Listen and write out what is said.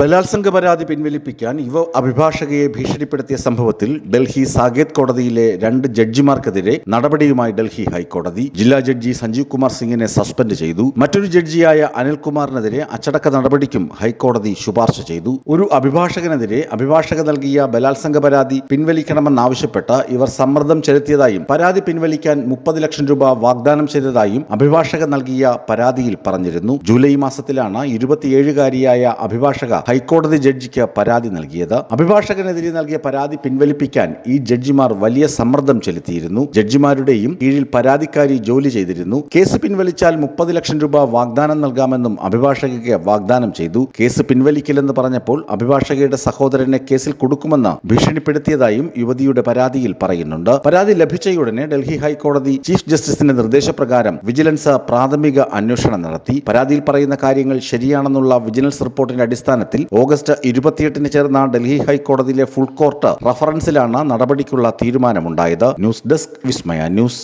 ബലാത്സംഗ പരാതി പിൻവലിപ്പിക്കാൻ യുവ അഭിഭാഷകയെ ഭീഷണിപ്പെടുത്തിയ സംഭവത്തിൽ ഡൽഹി സാകേത് കോടതിയിലെ 2 ജഡ്ജിമാർക്കെതിരെ നടപടിയുമായി ഡൽഹി ഹൈക്കോടതി. ജില്ലാ ജഡ്ജി സഞ്ജീവ് കുമാർ സിംഗിനെ സസ്പെൻഡ് ചെയ്തു. മറ്റൊരു ജഡ്ജിയായ അനിൽകുമാറിനെതിരെ അച്ചടക്ക നടപടിക്കും ഹൈക്കോടതി ശുപാർശ ചെയ്തു. ഒരു അഭിഭാഷകനെതിരെ അഭിഭാഷക നൽകിയ ബലാത്സംഗ പരാതി പിൻവലിക്കണമെന്നാവശ്യപ്പെട്ട് ഇവർ സമ്മർദ്ദം ചെലുത്തിയതായും പരാതി പിൻവലിക്കാൻ 30 ലക്ഷം രൂപ വാഗ്ദാനം ചെയ്തതായും അഭിഭാഷക നൽകിയ പരാതിയിൽ പറഞ്ഞിരുന്നു. ജൂലൈ മാസത്തിലാണ് 27-കാരിയായ അഭിഭാഷക ഹൈക്കോടതി ജഡ്ജിക്ക് പരാതി നൽകിയത്. അഭിഭാഷകനെതിരെ നൽകിയ പരാതി പിൻവലിപ്പിക്കാൻ ഈ ജഡ്ജിമാർ വലിയ സമ്മർദ്ദം ചെലുത്തിയിരുന്നു. ജഡ്ജിമാരുടെയും കീഴിൽ പരാതിക്കാരി ജോലി ചെയ്തിരുന്നു. കേസ് പിൻവലിച്ചാൽ 30 ലക്ഷം രൂപ വാഗ്ദാനം നൽകാമെന്നും അഭിഭാഷകയ്ക്ക് വാഗ്ദാനം ചെയ്തു. കേസ് പിൻവലിക്കില്ലെന്ന് പറഞ്ഞപ്പോൾ അഭിഭാഷകയുടെ സഹോദരനെ കേസിൽ കൊടുക്കുമെന്ന് ഭീഷണിപ്പെടുത്തിയതായും യുവതിയുടെ പരാതിയിൽ പറയുന്നുണ്ട്. പരാതി ലഭിച്ചയുടനെ ഡൽഹി ഹൈക്കോടതി ചീഫ് ജസ്റ്റിസിന്റെ നിർദ്ദേശപ്രകാരം വിജിലൻസ് പ്രാഥമിക അന്വേഷണം നടത്തി. പരാതിയിൽ പറയുന്ന കാര്യങ്ങൾ ശരിയാണെന്നുള്ള വിജിലൻസ് റിപ്പോർട്ടിന്റെ അടിസ്ഥാനത്തിൽ ഓഗസ്റ്റ് 28-ന് ചേർന്ന ഡൽഹി ഹൈക്കോടതിയിലെ ഫുൾ കോർട്ട് റഫറൻസിലാണ് നടപടിക്കുള്ള തീരുമാനമുണ്ടായത്. ന്യൂസ് ഡെസ്ക് വിസ്മയ ന്യൂസ്.